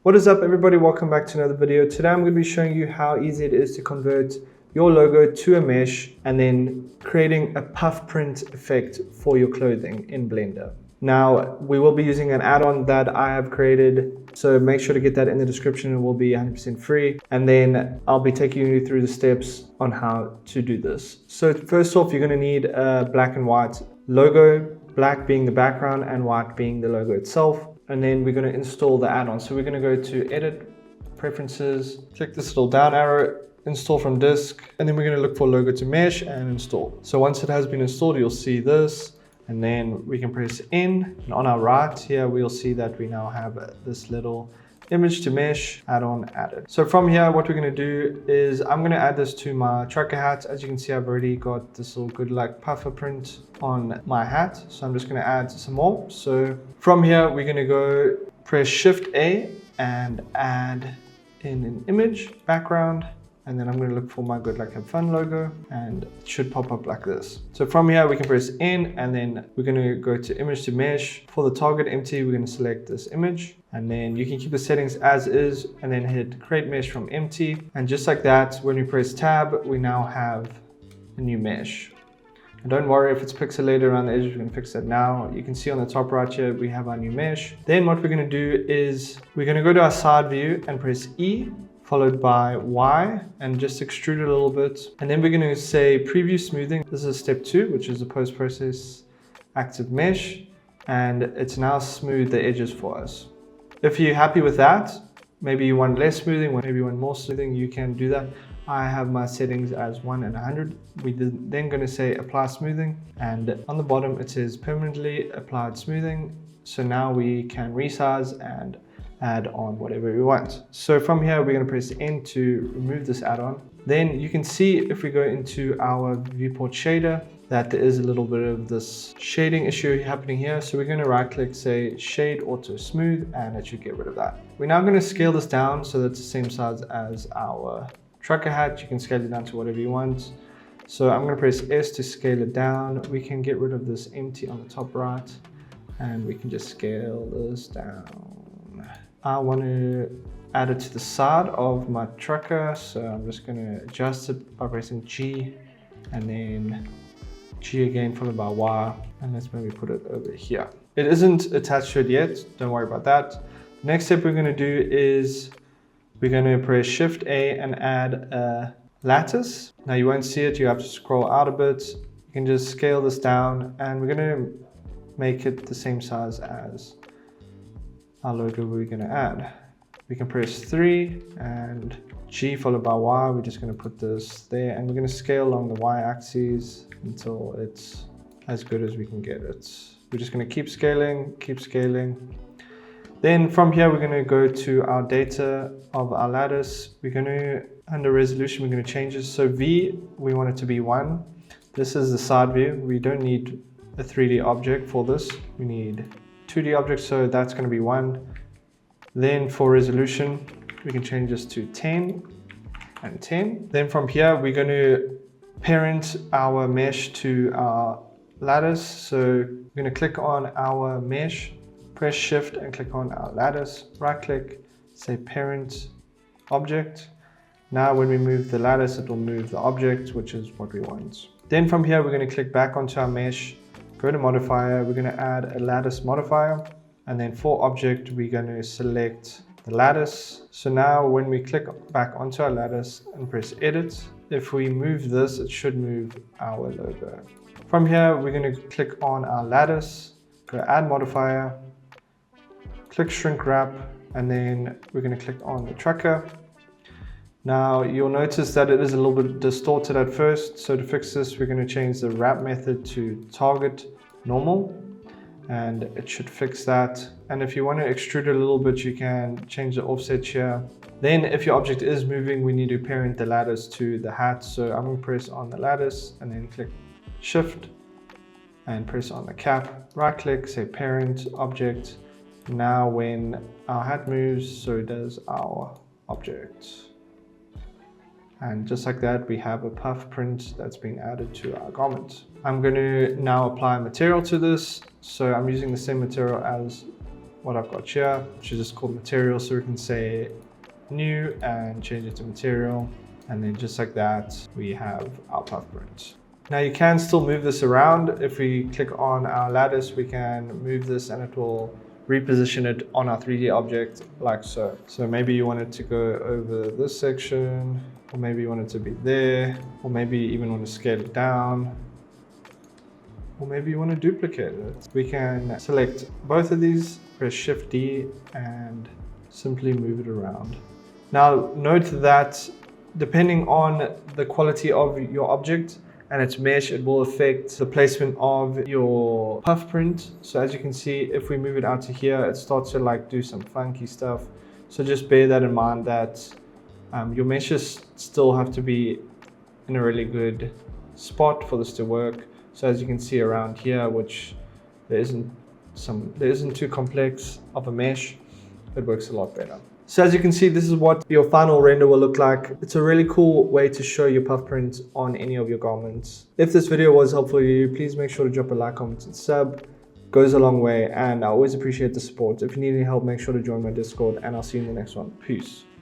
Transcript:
What is up everybody, welcome back to another video. Today I'm going to be showing you how easy it is to convert your logo to a mesh and then creating a puff print effect for your clothing in Blender. Now we will be using an add-on that I have created, so make sure to get that in the description. It will be 100% free, and then I'll be taking you through the steps on how to do this. So first off, you're going to need a black and white logo, black being the background and white being the logo itself. And then we're going to install the add-on. So we're going to go to Edit, Preferences, click this little down arrow, Install from Disk, and then we're going to look for Logo to Mesh and Install. So once it has been installed, you'll see this, and then we can press N, and on our right here, we'll see that we now have this little image to mesh add-on added. So from here, what we're going to do is I'm going to add this to my trucker hat. As you can see, I've already got this little good like puffer print on my hat. So I'm just going to add some more. So from here, we're going to go press Shift A and add in an image background. And then I'm going to look for my Good Luck Have Fun logo, and it should pop up like this. So from here we can press N, and then we're going to go to image to mesh. For the target empty, we're going to select this image, and then you can keep the settings as is and then hit create mesh from empty. And just like that, when we press tab, we now have a new mesh. And don't worry if it's pixelated around the edges, we can fix that now. You can see on the top right here, we have our new mesh. Then what we're going to do is we're going to go to our side view and press E, followed by Y, and just extrude it a little bit. And then we're going to say preview smoothing. This is step 2, which is the post-process active mesh, and it's now smoothed the edges for us. If you're happy with that, maybe you want less smoothing, maybe you want more smoothing, you can do that. I have my settings as 1 and 100. We're then going to say apply smoothing, and on the bottom it says permanently applied smoothing. So now we can resize and add on whatever we want. So from here, we're going to press N to remove this add-on. Then you can see if we go into our viewport shader that there is a little bit of this shading issue happening here. So we're going to right click, say shade auto smooth, and it should get rid of that. We're now going to scale this down so that's the same size as our trucker hat. You can scale it down to whatever you want. So I'm going to press S to scale it down. We can get rid of this empty on the top right, and we can just scale this down. I want to add it to the side of my trucker, so I'm just going to adjust it by pressing G and then G again followed by Y, and let's maybe put it over here. It isn't attached to it yet, don't worry about that. Next step we're going to do is we're going to press Shift A and add a lattice. Now you won't see it, you have to scroll out a bit. You can just scale this down, and we're going to make it the same size as our logo we're going to add. We can press 3 and G followed by Y. We're just going to put this there, and we're going to scale along the Y axis until it's as good as we can get it. We're just going to keep scaling, keep scaling. Then from here, we're going to go to our data of our lattice. We're going to, under resolution, we're going to change this. So V, we want it to be 1. This is the side view. We don't need a 3D object for this. We need 2D object, so that's going to be 1. Then for resolution, we can change this to 10 and 10. Then from here, we're going to parent our mesh to our lattice. So we're going to click on our mesh, press Shift and click on our lattice, right click, say parent object. Now when we move the lattice, it will move the object, which is what we want. Then from here, we're going to click back onto our mesh, go to modifier, we're going to add a lattice modifier, and then for object, we're going to select the lattice. So now when we click back onto our lattice and press edit, if we move this, it should move our logo. From here, we're going to click on our lattice, go add modifier, click shrink wrap, and then we're going to click on the trucker. Now you'll notice that it is a little bit distorted at first. So to fix this, we're going to change the wrap method to target normal, and it should fix that. And if you want to extrude it a little bit, you can change the offset here. Then if your object is moving, we need to parent the lattice to the hat. So I'm going to press on the lattice and then click Shift and press on the cap, right click, say parent object. Now when our hat moves, so does our object. And just like that, we have a puff print that's been added to our garment. I'm going to now apply material to this. So I'm using the same material as what I've got here, which is just called material. So we can say new and change it to material. And then just like that, we have our puff print. Now you can still move this around. If we click on our lattice, we can move this and it will reposition it on our 3D object like so. So maybe you want it to go over this section, or maybe you want it to be there, or maybe you even want to scale it down, or maybe you want to duplicate it. We can select both of these, press Shift D and simply move it around. Now note that depending on the quality of your object and its mesh, it will affect the placement of your puff print. So as you can see, if we move it out to here, it starts to like do some funky stuff. So just bear that in mind, that your meshes still have to be in a really good spot for this to work. So as you can see around here, which there isn't too complex of a mesh, it works a lot better. So as you can see, this is what your final render will look like. It's a really cool way to show your puff print on any of your garments. If this video was helpful to you, please make sure to drop a like, comment, and sub. It goes a long way, and I always appreciate the support. If you need any help, make sure to join my Discord, and I'll see you in the next one. Peace.